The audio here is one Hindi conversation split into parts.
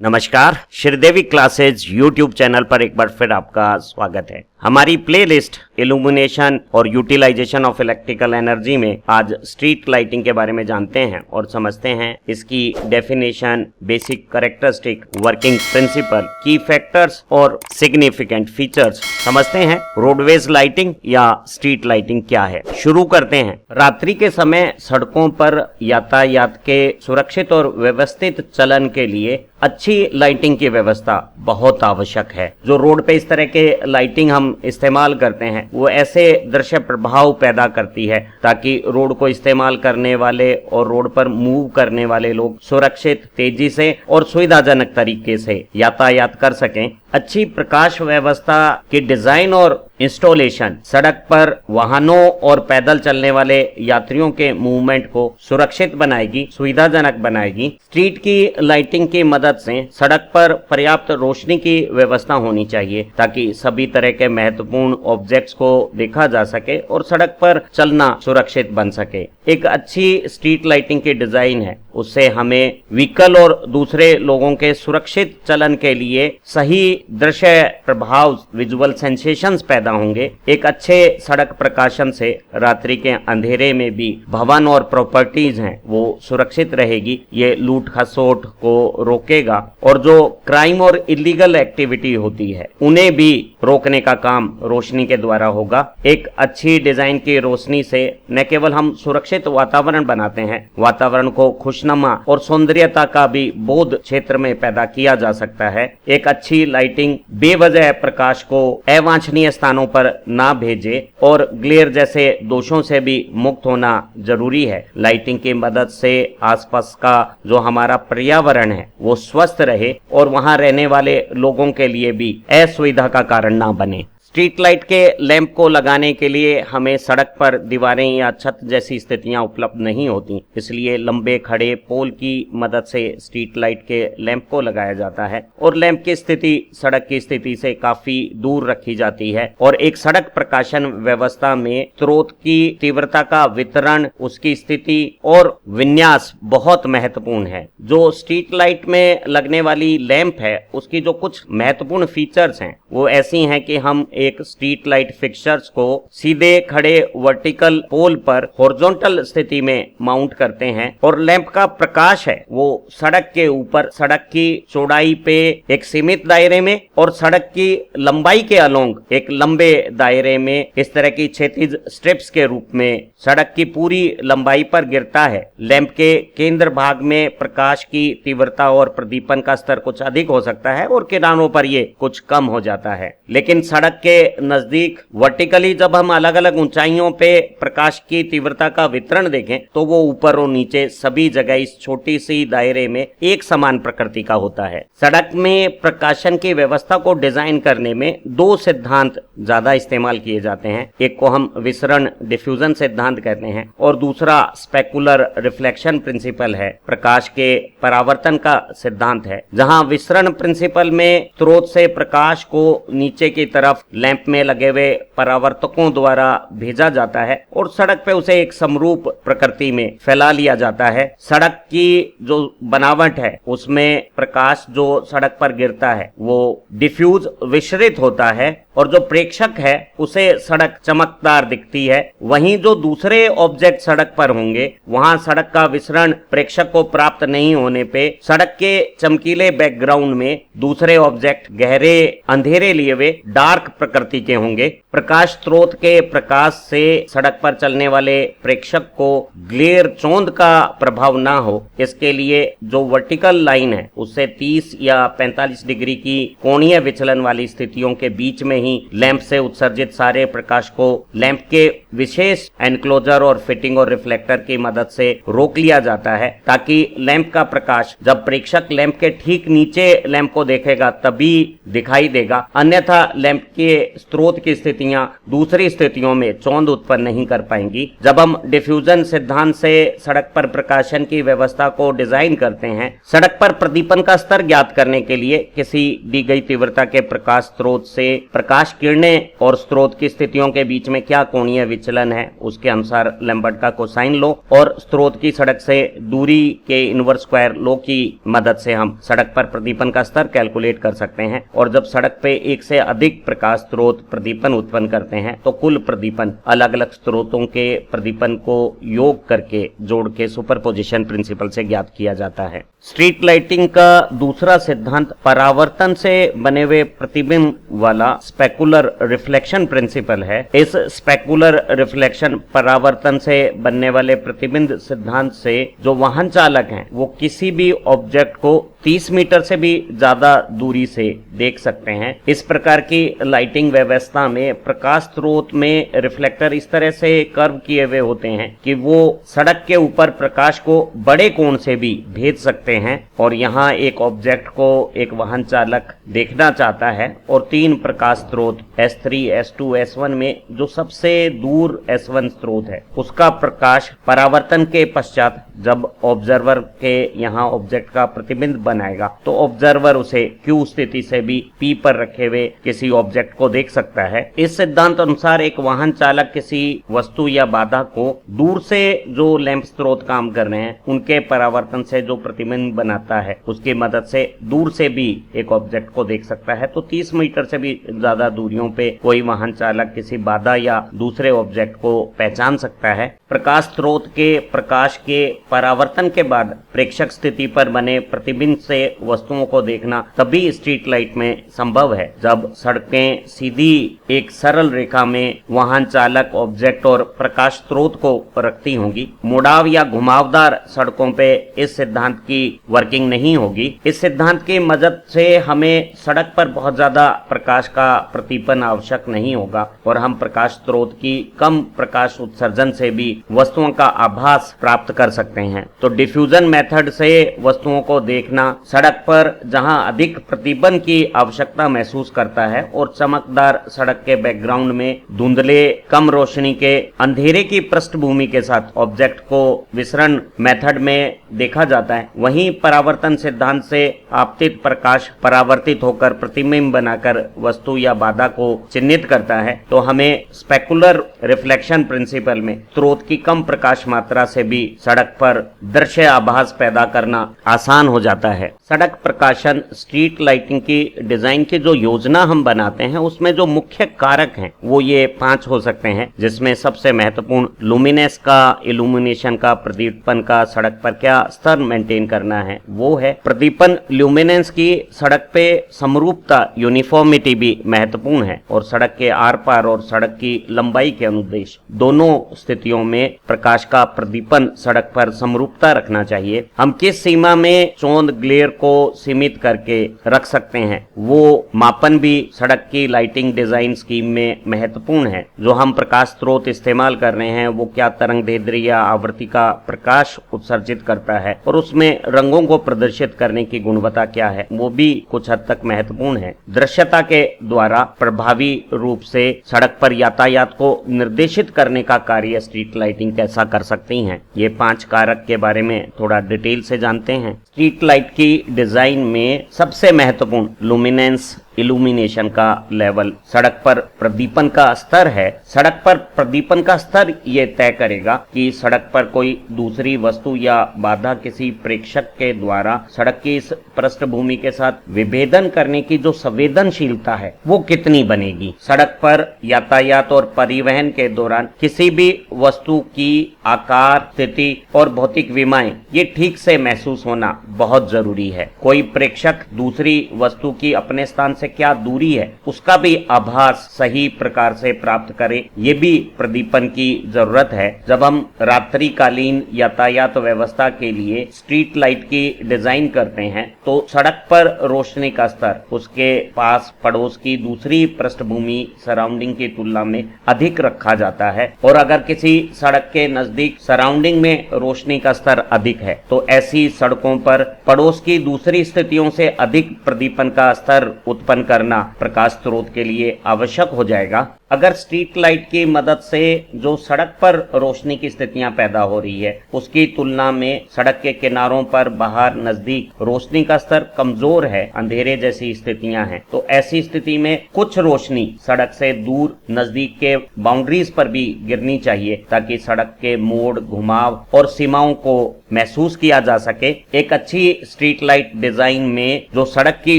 नमस्कार, श्रीदेवी क्लासेज यूट्यूब चैनल पर एक बार फिर आपका स्वागत है। हमारी प्लेलिस्ट इल्यूमिनेशन और यूटिलाइजेशन ऑफ इलेक्ट्रिकल एनर्जी में आज स्ट्रीट लाइटिंग के बारे में जानते हैं और समझते हैं इसकी definition, basic characteristic, working principle, की फैक्टर्स और सिग्निफिकेंट फीचर्स। समझते हैं रोडवेज लाइटिंग या स्ट्रीट लाइटिंग क्या है। शुरू करते हैं। रात्रि के समय सड़कों पर यातायात के सुरक्षित और व्यवस्थित चलन के लिए अच्छी लाइटिंग की व्यवस्था बहुत आवश्यक है। जो रोड पे इस तरह के लाइटिंग हम इस्तेमाल करते हैं वो ऐसे दृश्य प्रभाव पैदा करती है ताकि रोड को इस्तेमाल करने वाले और रोड पर मूव करने वाले लोग सुरक्षित, तेजी से और सुविधाजनक तरीके से यातायात कर सकें। अच्छी प्रकाश व्यवस्था की डिजाइन और इंस्टॉलेशन सड़क पर वाहनों और पैदल चलने वाले यात्रियों के मूवमेंट को सुरक्षित बनाएगी, सुविधाजनक बनाएगी। स्ट्रीट की लाइटिंग की मदद से सड़क पर पर्याप्त रोशनी की व्यवस्था होनी चाहिए ताकि सभी तरह के महत्वपूर्ण ऑब्जेक्ट्स को देखा जा सके और सड़क पर चलना सुरक्षित बन सके। एक अच्छी स्ट्रीट लाइटिंग की डिजाइन है, उससे हमें व्हीकल और दूसरे लोगों के सुरक्षित चलन के लिए सही दृश्य प्रभाव, विजुअल सेंसेशंस पैदा होंगे। एक अच्छे सड़क प्रकाशन से रात्रि के अंधेरे में भी भवन और प्रॉपर्टीज हैं वो सुरक्षित रहेगी। ये लूट खसोट को रोकेगा और जो क्राइम और इलीगल एक्टिविटी होती है उन्हें भी रोकने का काम रोशनी के द्वारा होगा। एक अच्छी डिजाइन की रोशनी से न केवल हम सुरक्षित वातावरण बनाते हैं, वातावरण को खुशनुमा और सौंदर्यता का भी बोध क्षेत्र में पैदा किया जा सकता है। एक अच्छी लाइटिंग बेवजह प्रकाश को अवांछनीय स्थानों पर ना भेजे और ग्लेयर जैसे दोषों से भी मुक्त होना जरूरी है। लाइटिंग की मदद से आसपास का जो हमारा पर्यावरण है वो स्वस्थ रहे और वहां रहने वाले लोगों के लिए भी असुविधा का कारण ना बने। स्ट्रीट लाइट के लैंप को लगाने के लिए हमें सड़क पर दीवारें या छत जैसी स्थितियां उपलब्ध नहीं होती, इसलिए लंबे खड़े पोल की मदद से स्ट्रीट लाइट के लैंप को लगाया जाता है और लैंप की स्थिति सड़क की स्थिति से काफी दूर रखी जाती है। और एक सड़क प्रकाशन व्यवस्था में स्रोत की तीव्रता का वितरण, उसकी स्थिति और विन्यास बहुत महत्वपूर्ण है। जो स्ट्रीट लाइट में लगने वाली लैंप है उसकी जो कुछ महत्वपूर्ण फीचर्स हैं वो ऐसी हैं कि हम एक स्ट्रीट लाइट फिक्सचर्स को सीधे खड़े वर्टिकल पोल पर हॉरिजॉन्टल स्थिति में माउंट करते हैं और लैंप का प्रकाश है वो सड़क के ऊपर, सड़क की चौड़ाई पे एक सीमित दायरे में और सड़क की लंबाई के अलोंग एक लंबे दायरे में इस तरह की क्षैतिज स्ट्रिप्स के रूप में सड़क की पूरी लंबाई पर गिरता है। लैंप के केंद्र भाग में प्रकाश की तीव्रता और प्रदीपन का स्तर कुछ अधिक हो सकता है और किनारों पर ये कुछ कम हो जाता है, लेकिन सड़क के नजदीक वर्टिकली जब हम अलग अलग ऊंचाइयों पे प्रकाश की तीव्रता का वितरण देखें तो वो ऊपर और नीचे सभी जगह इस छोटी सी दायरे में एक समान प्रकृति का होता है। सड़क में प्रकाशन की व्यवस्था को डिजाइन करने में दो सिद्धांत ज्यादा इस्तेमाल किए जाते हैं। एक को हम विसरण डिफ्यूजन सिद्धांत कहते हैं और दूसरा स्पेकुलर रिफ्लेक्शन प्रिंसिपल है, प्रकाश के परावर्तन का सिद्धांत है। जहां विसरण प्रिंसिपल में स्रोत से प्रकाश को नीचे की तरफ लैंप में लगे हुए परावर्तकों द्वारा भेजा जाता है और सड़क पे उसे एक समरूप प्रकृति में फैला लिया जाता है। सड़क की जो बनावट है उसमें प्रकाश जो सड़क पर गिरता है वो डिफ्यूज, विसरित होता है और जो प्रेक्षक है उसे सड़क चमकदार दिखती है। वहीं जो दूसरे ऑब्जेक्ट सड़क पर होंगे वहां सड़क का विसरण प्रेक्षक को प्राप्त नहीं होने पे सड़क के चमकीले बैकग्राउंड में दूसरे ऑब्जेक्ट गहरे अंधेरे लिए हुए डार्क प्रकृति के होंगे। प्रकाश स्रोत के प्रकाश से सड़क पर चलने वाले प्रेक्षक को ग्लेयर, चौंध का प्रभाव ना हो, इसके लिए जो वर्टिकल लाइन है उससे 30 या 45 डिग्री की कोणीय विचलन वाली स्थितियों के बीच में ही लैंप से उत्सर्जित सारे प्रकाश को लैंप के विशेष एनक्लोजर और फिटिंग और रिफ्लेक्टर की मदद से रोक लिया जाता है ताकि लैंप का प्रकाश जब प्रेक्षक लैंप के ठीक नीचे लैंप को देखेगा तभी दिखाई देगा, अन्यथा लैंप के स्रोत की स्थितियां दूसरी स्थितियों में चौंध उत्पन्न नहीं कर पाएंगी। जब हम डिफ्यूजन सिद्धांत से सड़क पर प्रकाशन की व्यवस्था को डिजाइन करते हैं, सड़क पर प्रदीपन का स्तर ज्ञात करने के लिए किसी दी गई तीव्रता के प्रकाश स्रोत से प्रकाश किरणें और स्रोत की स्थितियों के बीच में क्या कोणीय विचलन है उसके अनुसार लैम्बर्ट का कोसाइन लो और स्रोत की सड़क से दूरी के इनवर्स स्क्वायर लो की मदद से हम सड़क पर प्रदीपन का स्तर कैलकुलेट कर सकते हैं। और जब सड़क पे एक से अधिक प्रकाश स्रोत प्रदीपन उत्पन्न करते हैं तो कुल प्रदीपन अलग अलग स्रोतों के प्रदीपन को योग करके जोड़ के सुपरपोजिशन प्रिंसिपल से ज्ञात किया जाता है। स्ट्रीट लाइटिंग का दूसरा सिद्धांत परावर्तन से बने हुए प्रतिबिंब वाला स्पेकुलर रिफ्लेक्शन प्रिंसिपल है। इस स्पेकुलर रिफ्लेक्शन परावर्तन से बनने वाले प्रतिबिंब सिद्धांत से जो वाहन चालक हैं वो किसी भी ऑब्जेक्ट को 30 मीटर से भी ज्यादा दूरी से देख सकते हैं। इस प्रकार की लाइटिंग व्यवस्था में प्रकाश स्रोत में रिफ्लेक्टर इस तरह से कर्व किए हुए होते हैं कि वो सड़क के ऊपर प्रकाश को बड़े कोण से भी भेज सकते हैं। और यहाँ एक ऑब्जेक्ट को एक वाहन चालक देखना चाहता है और 3 प्रकाश स्रोत S3, S2, S1 में जो सबसे दूर S1 स्रोत है उसका प्रकाश परावर्तन के पश्चात जब ऑब्जर्वर के यहाँ ऑब्जेक्ट का प्रतिबिंब बनाएगा तो ऑब्जर्वर उसे Q स्थिति से भी P पर रखे हुए किसी ऑब्जेक्ट को देख सकता है। इस सिद्धांत अनुसार एक वाहन चालक किसी वस्तु या बाधा को दूर से जो लैंप स्रोत काम कर रहे हैं उनके परावर्तन से जो प्रतिबिंब बनाता है उसकी मदद से दूर से भी एक ऑब्जेक्ट को देख सकता है। तो 30 मीटर से भी ज्यादा दूरियों पे कोई वाहन चालक किसी बाधा या दूसरे ऑब्जेक्ट को पहचान सकता है। प्रकाश स्रोत के प्रकाश के परावर्तन के बाद प्रेक्षक स्थिति पर बने प्रतिबिंब से वस्तुओं को देखना तभी स्ट्रीट लाइट में संभव है जब सड़कें सीधी एक सरल रेखा में वाहन चालक, ऑब्जेक्ट और प्रकाश स्रोत को रखती होंगी। मुड़ाव या घुमावदार सड़कों पे इस सिद्धांत की वर्किंग नहीं होगी। इस सिद्धांत की मदद से हमें सड़क पर बहुत ज्यादा प्रकाश का प्रतिपन आवश्यक नहीं होगा और हम प्रकाश स्रोत की कम प्रकाश उत्सर्जन से भी वस्तुओं का आभास प्राप्त कर सकते हैं। तो डिफ्यूजन मेथड से वस्तुओं को देखना सड़क पर जहां अधिक प्रतिबंध की आवश्यकता महसूस करता है और चमकदार सड़क के बैकग्राउंड में धुंधले कम रोशनी के अंधेरे की पृष्ठभूमि के साथ ऑब्जेक्ट को विसरण मेथड में देखा जाता है, वहीं परावर्तन सिद्धांत से आपतित प्रकाश परावर्तित होकर प्रतिबिंब बनाकर वस्तु या बाधा को चिन्हित करता है। तो हमें स्पेकुलर रिफ्लेक्शन प्रिंसिपल में स्रोत की कम प्रकाश मात्रा से भी सड़क पर दृश्य आभास पैदा करना आसान हो जाता है। सड़क प्रकाशन स्ट्रीट लाइटिंग की डिजाइन की जो योजना हम बनाते हैं उसमें जो मुख्य कारक हैं वो ये 5 हो सकते हैं, जिसमें सबसे महत्वपूर्ण लुमिनेंस का, इल्यूमिनेशन का, प्रदीपन का, सड़क पर क्या स्तर मेंटेन करना है वो है। प्रदीपन ल्यूमिनेंस की सड़क पे समरूपता, यूनिफॉर्मिटी भी महत्वपूर्ण है और सड़क के आर पार और सड़क की लंबाई के अनुदेश दोनों स्थितियों में प्रकाश का प्रदीपन सड़क पर समरूपता रखना चाहिए। हम किस सीमा में चौंध ग्लेयर को सीमित करके रख सकते हैं वो मापन भी सड़क की लाइटिंग डिजाइन स्कीम में महत्वपूर्ण है। जो हम प्रकाश स्रोत इस्तेमाल कर रहे हैं वो क्या तरंगदैर्ध्य या आवृत्ति का प्रकाश उत्सर्जित करता है और उसमें रंगों को प्रदर्शित करने की गुणवत्ता क्या है वो भी कुछ हद तक महत्वपूर्ण है। दृश्यता के द्वारा प्रभावी रूप से सड़क पर यातायात को निर्देशित करने का कार्य स्ट्रीट लाइटिंग कैसा कर सकती है, ये 5 कारक के बारे में थोड़ा डिटेल से जानते हैं। स्ट्रीट लाइट की डिजाइन में सबसे महत्वपूर्ण लुमिनेंस, इल्यूमिनेशन का लेवल, सड़क पर प्रदीपन का स्तर है। सड़क पर प्रदीपन का स्तर ये तय करेगा कि सड़क पर कोई दूसरी वस्तु या बाधा किसी प्रेक्षक के द्वारा सड़क की इस पृष्ठभूमि के साथ विभेदन करने की जो संवेदनशीलता है वो कितनी बनेगी। सड़क पर यातायात और परिवहन के दौरान किसी भी वस्तु की आकार, स्थिति और भौतिक विमाएं ये ठीक से महसूस होना बहुत जरूरी है। कोई प्रेक्षक दूसरी वस्तु की अपने स्थान से क्या दूरी है उसका भी आभास सही प्रकार से प्राप्त करे, ये भी प्रदीपन की जरूरत है। जब हम रात्रिकालीन यातायात व्यवस्था के लिए स्ट्रीट लाइट की डिजाइन करते हैं तो सड़क पर रोशनी का स्तर उसके पास पड़ोस की दूसरी पृष्ठभूमि सराउंडिंग की तुलना में अधिक रखा जाता है और अगर किसी सड़क के नजदीक सराउंडिंग में रोशनी का स्तर अधिक है तो ऐसी सड़कों पर पड़ोस की दूसरी स्थितियों से अधिक प्रदीपन का स्तर उत्पन्न करना प्रकाश स्रोत के लिए आवश्यक हो जाएगा। अगर स्ट्रीट लाइट की मदद से जो सड़क पर रोशनी की स्थितियां पैदा हो रही है उसकी तुलना में सड़क के किनारों पर बाहर नजदीक रोशनी का स्तर कमजोर है, अंधेरे जैसी स्थितियां हैं, तो ऐसी स्थिति में कुछ रोशनी सड़क से दूर नजदीक के बाउंड्रीज पर भी गिरनी चाहिए ताकि सड़क के मोड़, घुमाव और सीमाओं को महसूस किया जा सके। एक अच्छी स्ट्रीट लाइट डिजाइन में जो सड़क की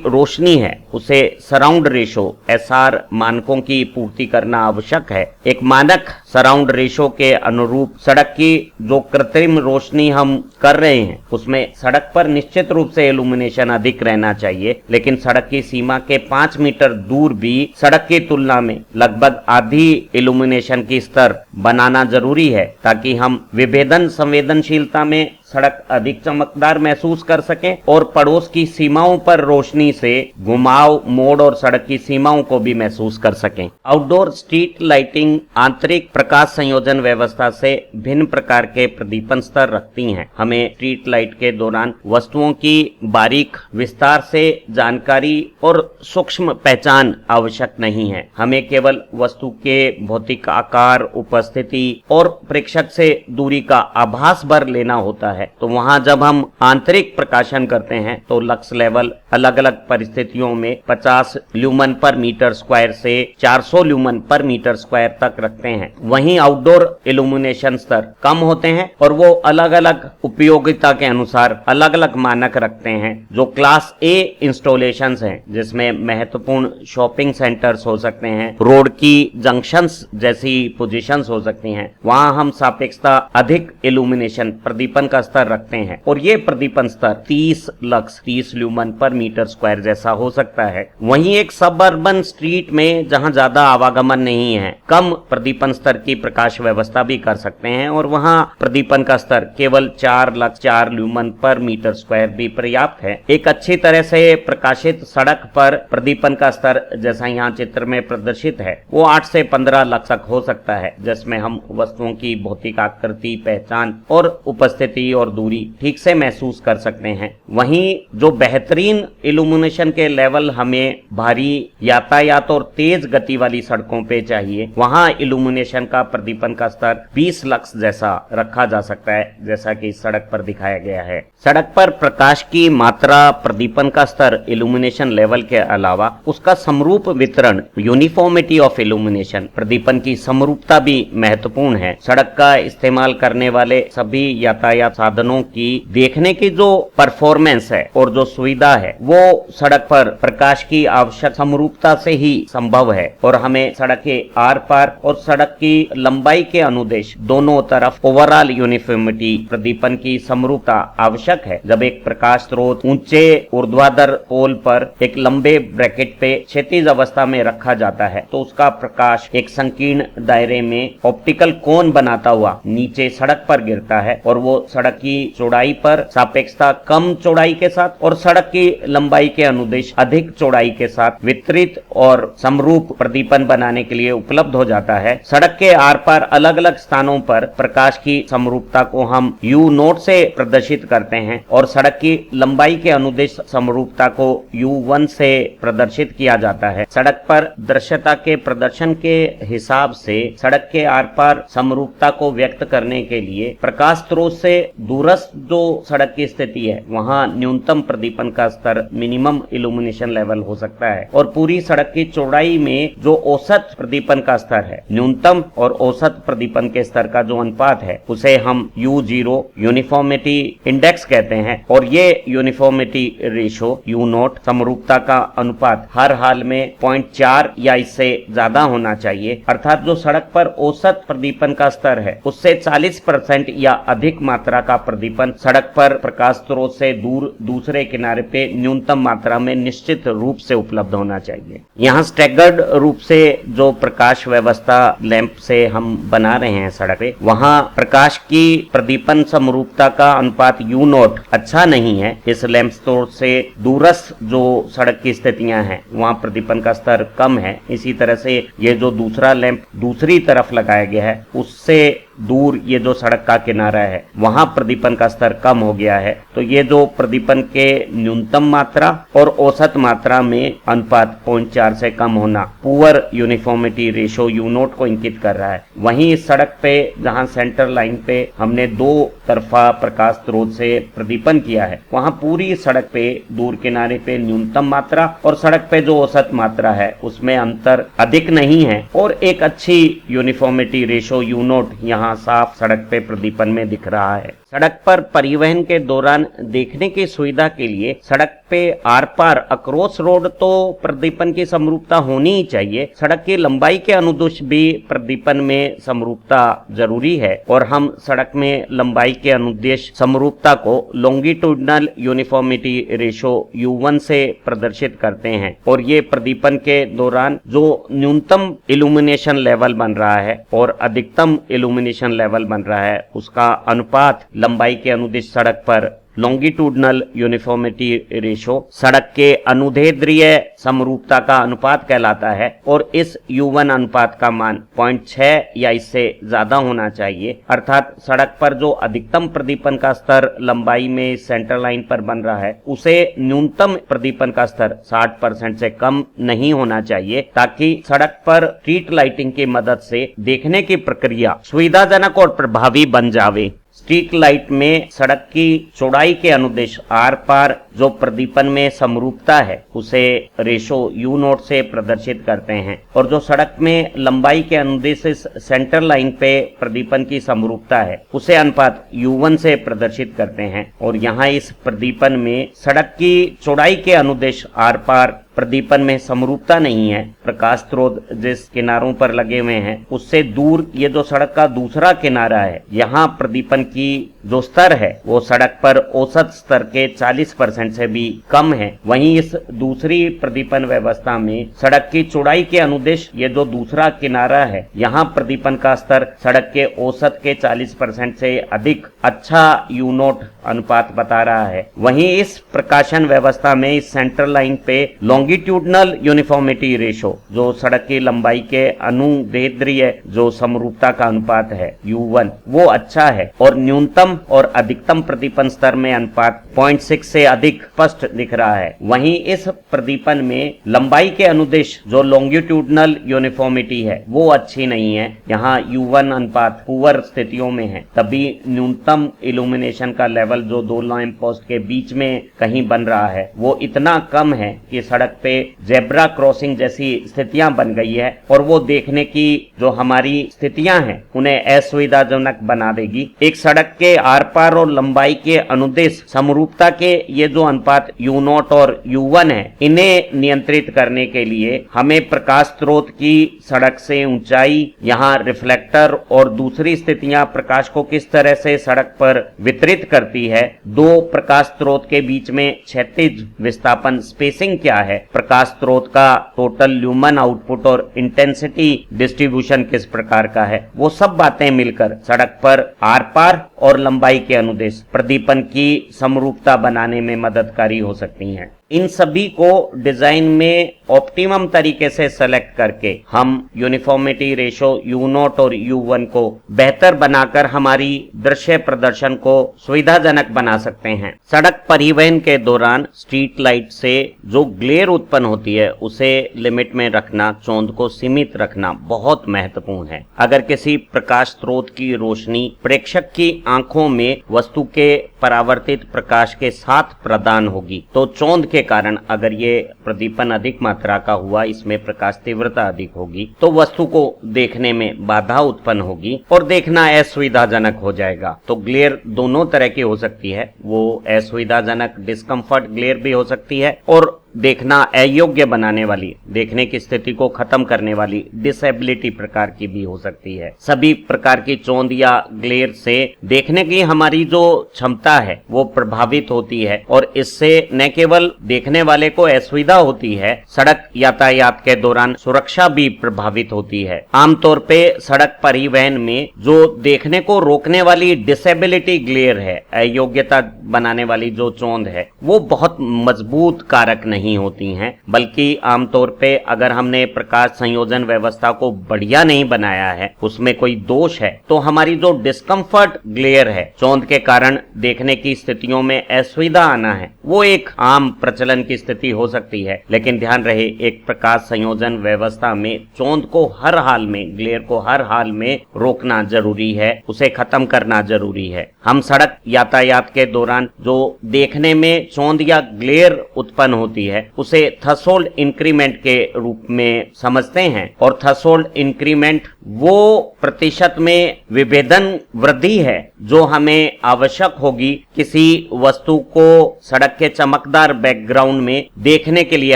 रोशनी है उसे सराउंड रेशो SR मानकों की पूर्ति करना आवश्यक है। एक मानक सराउंड रेशो के अनुरूप सड़क की जो कृत्रिम रोशनी हम कर रहे हैं उसमें सड़क पर निश्चित रूप से इल्यूमिनेशन अधिक रहना चाहिए, लेकिन सड़क की सीमा के 5 मीटर दूर भी सड़क की तुलना में लगभग आधी इल्यूमिनेशन की स्तर बनाना जरूरी है ताकि हम विभेदन संवेदनशीलता में सड़क अधिक चमकदार महसूस कर सकें और पड़ोस की सीमाओं पर रोशनी से घुमाव, मोड़ और सड़क की सीमाओं को भी महसूस कर सकें। आउटडोर स्ट्रीट लाइटिंग आंतरिक प्रकाश संयोजन व्यवस्था से भिन्न प्रकार के प्रदीपन स्तर रखती हैं। हमें स्ट्रीट लाइट के दौरान वस्तुओं की बारीक विस्तार से जानकारी और सूक्ष्म पहचान आवश्यक नहीं है। हमें केवल वस्तु के भौतिक आकार, उपस्थिति और प्रेक्षक से दूरी का आभास भर लेना होता है। तो वहां जब हम आंतरिक प्रकाशन करते हैं तो लक्स लेवल अलग अलग परिस्थितियों में 50 ल्यूमन पर मीटर स्क्वायर से 400 ल्यूमन पर मीटर स्क्वायर तक रखते हैं। वहीं आउटडोर इल्यूमिनेशन स्तर कम होते हैं और वो अलग अलग उपयोगिता के अनुसार अलग अलग मानक रखते हैं। जो क्लास A इंस्टॉलेशंस हैं जिसमें महत्वपूर्ण शॉपिंग सेंटर्स हो सकते हैं, रोड की जंक्शंस जैसी पोजीशंस हो सकती हैं, वहां हम सापेक्षता अधिक इल्यूमिनेशन प्रदीपन का स्तर रखते हैं और ये प्रदीपन स्तर 30 लक्स 30 ल्यूमन पर मीटर स्क्वायर जैसा हो सकता है। वहीं एक सब अर्बन स्ट्रीट में जहां ज्यादा आवागमन नहीं है, कम प्रदीपन स्तर की प्रकाश व्यवस्था भी कर सकते हैं और वहां प्रदीपन का स्तर केवल 4 लक्स 4 ल्यूमन पर मीटर स्क्वायर भी पर्याप्त है। एक अच्छी तरह से प्रकाशित सड़क पर प्रदीपन का स्तर जैसा यहाँ चित्र में प्रदर्शित है वो 8 से 15 लक्स तक हो सकता है, जिसमें हम वस्तुओं की भौतिक आकृति, पहचान और उपस्थिति और दूरी ठीक से महसूस कर सकते हैं। वहीं जो बेहतरीन इल्यूमिनेशन के लेवल हमें भारी यातायात और तेज गति वाली सड़कों पे चाहिए, वहां इल्यूमिनेशन का प्रदीपन का स्तर 20 लक्स जैसा रखा जा सकता है, जैसा कि सड़क पर दिखाया गया है। सड़क पर प्रकाश की मात्रा, प्रदीपन का स्तर, इल्यूमिनेशन लेवल के अलावा उसका समरूप वितरण, यूनिफॉर्मिटी ऑफ इल्यूमिनेशन, प्रदीपन की समरूपता भी महत्वपूर्ण है। सड़क का इस्तेमाल करने वाले सभी यातायात साधनों की देखने की जो परफॉर्मेंस है और जो सुविधा है वो सड़क पर प्रकाश की आवश्यक समरूपता से ही संभव है और हमें सड़क के आर पार और सड़क की लंबाई के अनुदेश दोनों तरफ ओवरऑल यूनिफॉर्मिटी प्रदीपन की समरूपता आवश्यक है। जब एक प्रकाश स्रोत ऊंचे ऊर्ध्वाधर पोल पर एक लंबे ब्रैकेट पे क्षैतिज अवस्था में रखा जाता है तो उसका प्रकाश एक संकीर्ण दायरे में ऑप्टिकल कोन बनाता हुआ नीचे सड़क पर गिरता है और वो सड़क की चौड़ाई पर सापेक्षता कम चौड़ाई के साथ और सड़क की लंबाई के अनुदेश अधिक चौड़ाई के साथ वितरित और समरूप प्रदीपन बनाने के लिए उपलब्ध हो जाता है। सड़क के आर पार अलग अलग स्थानों पर प्रकाश की समरूपता को हम U0 से प्रदर्शित करते हैं और सड़क की लंबाई के अनुदेश समरूपता को U1 से प्रदर्शित किया जाता है। सड़क पर दृश्यता के प्रदर्शन के हिसाब से सड़क के आर पार समरूपता को व्यक्त करने के लिए प्रकाश स्रोत से दूरस्थ जो सड़क की स्थिति है वहां न्यूनतम प्रदीपन का स्तर मिनिमम इल्यूमिनेशन लेवल हो सकता है और पूरी सड़क की चौड़ाई में जो औसत प्रदीपन का स्तर है, न्यूनतम और औसत प्रदीपन के स्तर का जो अनुपात है उसे हम U0 यूनिफॉर्मिटी इंडेक्स कहते हैं और ये यूनिफॉर्मिटी रेशो U0 समरूपता का अनुपात हर हाल में 0.4 या इससे ज्यादा होना चाहिए। अर्थात जो सड़क पर औसत प्रदीपन का स्तर है उससे 40% या अधिक मात्रा का प्रदीपन सड़क पर प्रकाश स्रोत से दूर दूसरे किनारे पे न्यूनतम मात्रा में निश्चित रूप से उपलब्ध होना चाहिए। यहाँ स्टैगर्ड रूप से जो प्रकाश व्यवस्था लैंप से हम बना रहे हैं सड़क पे, वहाँ प्रकाश की प्रदीपन समरूपता का अनुपात U0 अच्छा नहीं है। इस लैंप स्रोत से दूरस्थ जो सड़क की स्थितियां हैं वहाँ प्रदीपन का स्तर कम है। इसी तरह से ये जो दूसरा लैंप दूसरी तरफ लगाया गया है उससे दूर ये जो सड़क का किनारा है वहां प्रदीपन का स्तर कम हो गया है। तो ये जो प्रदीपन के न्यूनतम मात्रा और औसत मात्रा में अनुपात 0.4 से कम होना poor uniformity ratio you note को इंगित कर रहा है। वहीं इस सड़क पे जहां सेंटर लाइन पे हमने दो तरफा प्रकाश स्रोत से प्रदीपन किया है, वहां पूरी सड़क पे दूर किनारे पे न्यूनतम मात्रा और सड़क पे जो औसत मात्रा है उसमें अंतर अधिक नहीं है और एक अच्छी यूनिफॉर्मिटी रेशो यू नोट यहाँ साफ सड़क पे प्रदीपन में दिख रहा है। सड़क पर परिवहन के दौरान देखने की सुविधा के लिए सड़क पे आर पार अक्रॉस रोड तो प्रदीपन की समरूपता होनी ही चाहिए। सड़क की लंबाई के अनुदिश भी प्रदीपन में समरूपता जरूरी है और हम सड़क में लंबाई के अनुदिश समरूपता को लॉन्गिट्यूडनल यूनिफॉर्मिटी रेशो U1 से प्रदर्शित करते हैं और ये प्रदीपन के दौरान जो न्यूनतम इल्यूमिनेशन लेवल बन रहा है और अधिकतम इल्यूमिनेशन लेवल बन रहा है उसका अनुपात लंबाई के अनुदिश सड़क पर लॉन्गिट्यूडनल यूनिफॉर्मिटी रेशो सड़क के अनुदैर्ध्य समरूपता का अनुपात कहलाता है और इस U1 अनुपात का मान 0.6 या इससे ज्यादा होना चाहिए। अर्थात सड़क पर जो अधिकतम प्रदीपन का स्तर लंबाई में सेंटर लाइन पर बन रहा है उसे न्यूनतम प्रदीपन का स्तर 60% से कम नहीं होना चाहिए ताकि सड़क पर स्ट्रीट लाइटिंग की मदद से देखने की प्रक्रिया सुविधाजनक और प्रभावी बन जावे। स्ट्रीट लाइट में सड़क की चौड़ाई के अनुदिश आर पार जो प्रदीपन में समरूपता है उसे रेशो यू नोट से प्रदर्शित करते हैं और जो सड़क में लंबाई के अनुदिश इस सेंटर लाइन पे प्रदीपन की समरूपता है उसे अनुपात U1 से प्रदर्शित करते हैं। और यहाँ इस प्रदीपन में सड़क की चौड़ाई के अनुदिश आर पार प्रदीपन में समरूपता नहीं है। प्रकाश स्रोत जिस किनारों पर लगे हुए हैं उससे दूर ये जो सड़क का दूसरा किनारा है यहाँ प्रदीपन की जो स्तर है वो सड़क पर औसत स्तर के 40% से भी कम है। वहीं इस दूसरी प्रदीपन व्यवस्था में सड़क की चौड़ाई के अनुदिश ये जो दूसरा किनारा है यहाँ प्रदीपन का स्तर सड़क के औसत के 40% से अधिक अच्छा यू नोट अनुपात बता रहा है। वहीं इस प्रकाशन व्यवस्था में इस सेंटर लाइन पे लॉन्गिट्यूडनल यूनिफॉर्मिटी रेशो जो सड़क की लंबाई के अनुदैर्ध्य जो समरूपता का अनुपात है U1 वो अच्छा है और न्यूनतम और अधिकतम प्रदीपन स्तर में अनुपात 0.6 से अधिक स्पष्ट दिख रहा है। वहीं इस प्रदीपन में लंबाई के अनुदिश जो लॉन्गिट्यूडनल यूनिफॉर्मिटी है वो अच्छी नहीं है। यहाँ U1 अनुपात पुअर स्थितियों में है तभी न्यूनतम इल्यूमिनेशन का लेवल जो दो लैंप पोस्ट के बीच में कहीं बन रहा है वो इतना कम है कि सड़क पे जेब्रा क्रॉसिंग जैसी स्थितियां बन गई है और वो देखने की जो हमारी स्थितियां हैं उन्हें असुविधाजनक बना देगी। एक सड़क के आर पार और लंबाई के अनुदिश समरूपता के ये जो अनुपात U0 और U1 है इन्हें नियंत्रित करने के लिए हमें प्रकाश स्रोत की सड़क से ऊंचाई, यहाँ रिफ्लेक्टर और दूसरी स्थितियां प्रकाश को किस तरह से सड़क पर वितरित करती है, दो प्रकाश स्रोत के बीच में क्षैतिज विस्थापन स्पेसिंग क्या है, प्रकाश स्रोत का टोटल ल्यूमन आउटपुट और इंटेंसिटी डिस्ट्रीब्यूशन किस प्रकार का है, वो सब बातें मिलकर सड़क पर आर पार और लंबाई के अनुदिश प्रदीपन की समरूपता बनाने में मददगारी हो सकती हैं। इन सभी को डिजाइन में ऑप्टिमम तरीके से सेलेक्ट करके हम यूनिफॉर्मिटी रेशो U0 और U1 को बेहतर बनाकर हमारी दृश्य प्रदर्शन को सुविधाजनक बना सकते हैं। सड़क परिवहन के दौरान स्ट्रीट लाइट से जो ग्लेयर उत्पन्न होती है उसे लिमिट में रखना, चौंध को सीमित रखना बहुत महत्वपूर्ण है। अगर किसी प्रकाश स्रोत की रोशनी प्रेक्षक की आंखों में वस्तु के परावर्तित प्रकाश के साथ प्रदान होगी तो चौंध के कारण अगर ये प्रदीपन अधिक मात्रा का हुआ, इसमें प्रकाश तीव्रता अधिक होगी तो वस्तु को देखने में बाधा उत्पन्न होगी और देखना असुविधाजनक हो जाएगा। तो ग्लेयर दोनों तरह की हो सकती है, वो असुविधाजनक डिस्कम्फर्ट ग्लेयर भी हो सकती है और देखना अयोग्य बनाने वाली, देखने की स्थिति को खत्म करने वाली डिसेबिलिटी प्रकार की भी हो सकती है। सभी प्रकार की चौंध या ग्लेयर से देखने की हमारी जो क्षमता है वो प्रभावित होती है और इससे न केवल देखने वाले को असुविधा होती है, सड़क यातायात के दौरान सुरक्षा भी प्रभावित होती है। आमतौर पे सड़क परिवहन में जो देखने को रोकने वाली डिसेबिलिटी ग्लेयर है, अयोग्यता बनाने वाली जो चौंध है, वो बहुत मजबूत कारक नहीं नहीं होती हैं, बल्कि आमतौर पे अगर हमने प्रकाश संयोजन व्यवस्था को बढ़िया नहीं बनाया है, उसमें कोई दोष है, तो हमारी जो डिस्कम्फर्ट ग्लेयर है, चौंध के कारण देखने की स्थितियों में असुविधा आना है, वो एक आम प्रचलन की स्थिति हो सकती है। लेकिन ध्यान रहे, एक प्रकाश संयोजन व्यवस्था में चौंध को हर हाल में, ग्लेयर को हर हाल में रोकना जरूरी है, उसे खत्म करना जरूरी है। हम सड़क यातायात के दौरान जो देखने में चौंध या ग्लेयर उत्पन्न होती है, उसे थ्रेशोल्ड इंक्रीमेंट के रूप में समझते हैं, और थ्रेशोल्ड इंक्रीमेंट वो प्रतिशत में विभेदन वृद्धि है जो हमें आवश्यक होगी किसी वस्तु को सड़क के चमकदार बैकग्राउंड में देखने के लिए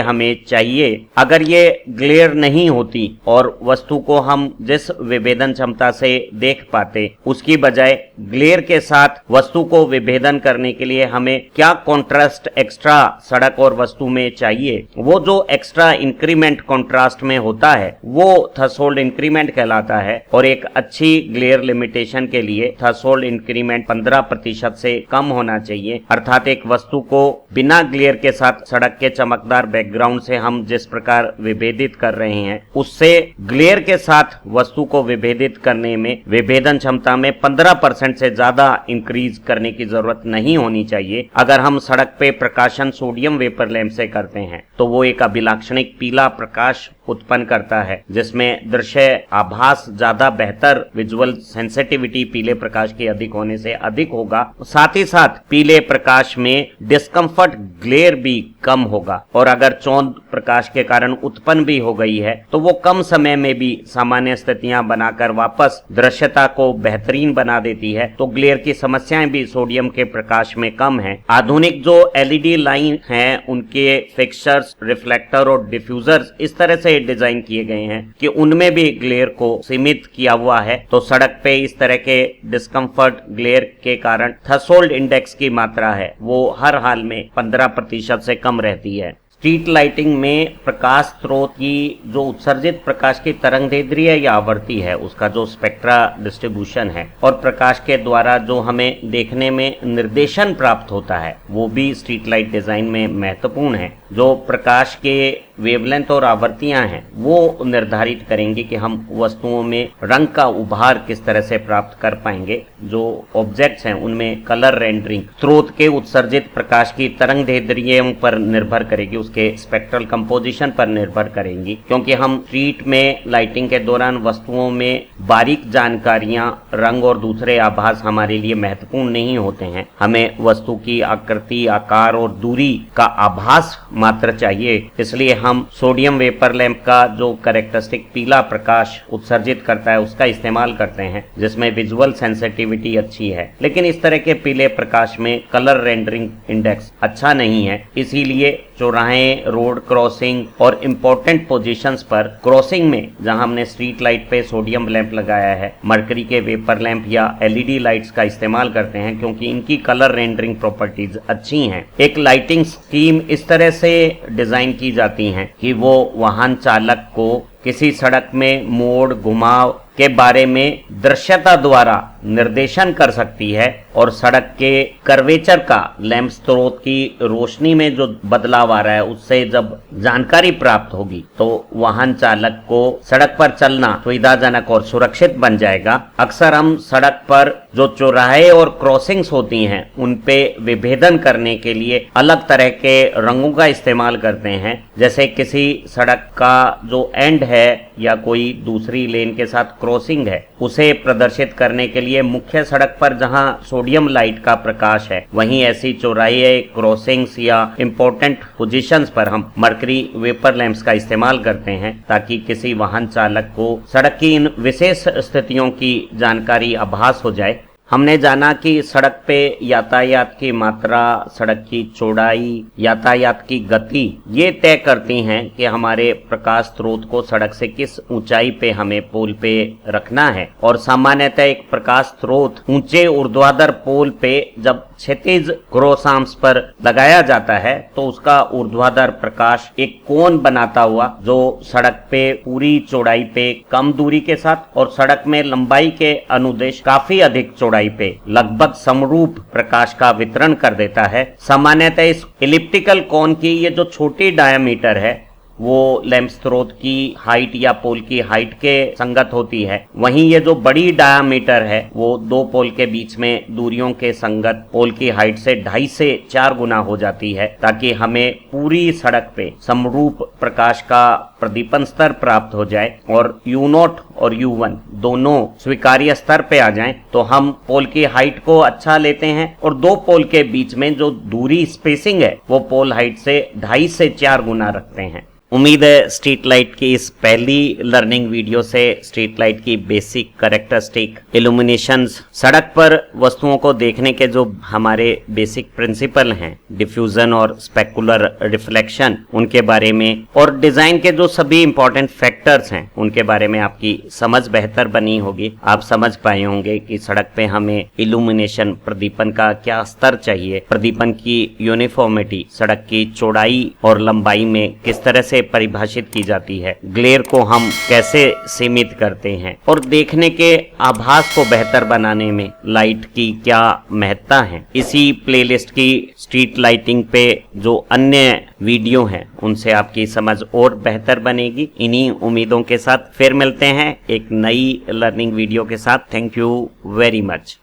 हमें चाहिए। अगर ये ग्लेयर नहीं होती और वस्तु को हम जिस विभेदन क्षमता से देख पाते, उसकी बजाय ग्लेयर के साथ वस्तु को विभेदन करने के लिए हमें क्या कॉन्ट्रास्ट एक्स्ट्रा सड़क और वस्तु में चाहिए, वो जो एक्स्ट्रा इंक्रीमेंट कॉन्ट्रास्ट में होता है वो थ्रेशोल्ड इंक्रीमेंट कहलाता है। और एक अच्छी ग्लेयर लिमिटेशन के लिए थ्रेशोल्ड इंक्रीमेंट 15% से कम होना चाहिए, अर्थात एक वस्तु को बिना ग्लेयर के साथ सड़क के चमकदार बैकग्राउंड से हम जिस प्रकार विभेदित कर रहे हैं, उससे ग्लेयर के साथ वस्तु को विभेदित करने में विभेदन क्षमता में 15% से ज्यादा इंक्रीज करने की जरूरत नहीं होनी चाहिए। अगर हम सड़क पे प्रकाशन सोडियम वेपर लैंप से करते हैं तो वो एक अभिलाक्षणिक पीला प्रकाश उत्पन्न करता है, जिसमें दृश्य आभास ज्यादा बेहतर, विजुअल सेंसिटिविटी पीले प्रकाश के अधिक होने से अधिक होगा। साथ ही साथ पीले प्रकाश में डिस्कम्फर्ट ग्लेयर भी कम होगा, और अगर चौंध प्रकाश के कारण उत्पन्न भी हो गई है तो वो कम समय में भी सामान्य स्थितियां बनाकर वापस दृश्यता को बेहतरीन बना देती है। तो ग्लेयर की समस्याएं भी सोडियम के प्रकाश में कम है। आधुनिक जो एलईडी लाइन हैं, उनके फिक्सचर्स, रिफ्लेक्टर और डिफ्यूजर्स इस तरह से डिजाइन किए गए हैं कि उनमें भी ग्लेयर को सीमित किया हुआ है। तो सड़क पे इस तरह के डिस्कम्फर्ट ग्लेयर के कारण थ्रेशोल्ड इंडेक्स की मात्रा है वो हर हाल में 15% से कम रहती है। स्ट्रीट लाइटिंग में प्रकाश स्रोत की जो उत्सर्जित प्रकाश की तरंगदैर्ध्य है या आवृत्ति है, उसका जो स्पेक्ट्रा डिस्ट्रीब्यूशन है और प्रकाश के द्वारा जो हमें देखने में निर्देशन प्राप्त होता है, वो भी स्ट्रीट लाइट डिजाइन में महत्वपूर्ण है। जो प्रकाश के वेवलेंथ और आवृत्तियां हैं वो निर्धारित करेंगी कि हम वस्तुओं में रंग का उभार किस तरह से प्राप्त कर पाएंगे। जो ऑब्जेक्ट्स हैं उनमें कलर रेंडरिंग स्रोत के उत्सर्जित प्रकाश की तरंगदैर्ध्यों पर निर्भर करेगी, उसके स्पेक्ट्रल कंपोजिशन पर निर्भर करेंगी, क्योंकि हम स्ट्रीट में लाइटिंग के दौरान वस्तुओं में बारीक जानकारियां, रंग और दूसरे आभास हमारे लिए महत्वपूर्ण नहीं होते हैं। हमें वस्तु की आकृति, आकार और दूरी का आभास मात्र चाहिए। इसलिए हम सोडियम वेपर लैंप का जो कैरेक्टरिस्टिक पीला प्रकाश उत्सर्जित करता है उसका इस्तेमाल करते हैं, जिसमें विजुअल सेंसिटिविटी अच्छी है। लेकिन इस तरह के पीले प्रकाश में कलर रेंडरिंग इंडेक्स अच्छा नहीं है, इसीलिए चौराहे, रोड क्रॉसिंग और इम्पोर्टेंट पोजीशंस पर क्रॉसिंग में जहां हमने स्ट्रीट लाइट पे सोडियम लैंप लगाया है, मरकरी के वेपर लैंप या एलईडी लाइट्स का इस्तेमाल करते हैं, क्योंकि इनकी कलर रेंडरिंग प्रॉपर्टीज अच्छी हैं। एक लाइटिंग स्कीम इस तरह से डिजाइन की जाती है कि वो वाहन चालक को किसी सड़क में मोड़, घुमाव के बारे में दृश्यता द्वारा निर्देशन कर सकती है, और सड़क के कर्वेचर का लैंप स्रोत की रोशनी में जो बदलाव आ रहा है उससे जब जानकारी प्राप्त होगी तो वाहन चालक को सड़क पर चलना सुविधाजनक और सुरक्षित बन जाएगा। अक्सर हम सड़क पर जो चौराहे और क्रॉसिंग्स होती हैं उन पे विभेदन करने के लिए अलग तरह के रंगों का इस्तेमाल करते हैं। जैसे किसी सड़क का जो एंड है या कोई दूसरी लेन के साथ क्रॉसिंग है, उसे प्रदर्शित करने के लिए मुख्य सड़क पर जहां सोडियम लाइट का प्रकाश है, वहीं ऐसी चौराहे, क्रॉसिंग्स या इंपॉर्टेंट पोजीशंस पर हम मरकरी वेपर लैंप्स का इस्तेमाल करते हैं, ताकि किसी वाहन चालक को सड़क की इन विशेष स्थितियों की जानकारी आभास हो जाए। हमने जाना कि सड़क पे यातायात की मात्रा, सड़क की चौड़ाई, यातायात की गति ये तय करती हैं कि हमारे प्रकाश स्रोत को सड़क से किस ऊंचाई पे हमें पोल पे रखना है। और सामान्यतः एक प्रकाश स्रोत ऊंचे ऊर्ध्वाधर पोल पे जब क्षैतिज क्रॉसआर्म्स पर लगाया जाता है तो उसका ऊर्ध्वाधर प्रकाश एक कोन बनाता हुआ जो सड़क पे पूरी चौड़ाई पे कम दूरी के साथ और सड़क में लंबाई के अनुदेश काफी अधिक चौड़ाई चौड़ाई पे लगभग समरूप प्रकाश का वितरण कर देता है। सामान्यतः इस इलिप्टिकल कोन की ये जो छोटी डायामीटर है वो लैंप स्रोत की हाइट या पोल की हाइट के संगत होती है, वहीं ये जो बड़ी डायामीटर है वो दो पोल के बीच में दूरियों के संगत पोल की हाइट से 2.5 से 4 गुना हो जाती है, ताकि हमें पूरी सड़क पे समरूप प्रकाश का प्रदीपन स्तर प्राप्त हो जाए और U0 और U1 दोनों स्वीकार्य स्तर पे आ जाएं। तो हम पोल की हाइट को अच्छा लेते हैं और दो पोल के बीच में जो दूरी स्पेसिंग है वो पोल हाइट से 2.5 से 4 गुना रखते हैं। उम्मीद है स्ट्रीट लाइट की इस पहली लर्निंग वीडियो से स्ट्रीट लाइट की बेसिक कैरेक्टरिस्टिक, इल्यूमिनेशंस, सड़क पर वस्तुओं को देखने के जो हमारे बेसिक प्रिंसिपल हैं, डिफ्यूजन और स्पेकुलर रिफ्लेक्शन, उनके बारे में और डिजाइन के जो सभी इंपॉर्टेंट फैक्टर्स हैं उनके बारे में आपकी समझ बेहतर बनी होगी। आप समझ पाए होंगे कि सड़क पे हमें इल्यूमिनेशन, प्रदीपन का क्या स्तर चाहिए, प्रदीपन की यूनिफॉर्मिटी, सड़क की चौड़ाई और लंबाई में किस तरह से परिभाषित की जाती है, ग्लेयर को हम कैसे सीमित करते हैं और देखने के आभास को बेहतर बनाने में लाइट की क्या महत्ता है। इसी प्लेलिस्ट की स्ट्रीट लाइटिंग पे जो अन्य वीडियो हैं उनसे आपकी समझ और बेहतर बनेगी। इन्हीं उम्मीदों के साथ फिर मिलते हैं एक नई लर्निंग वीडियो के साथ। Thank you very much.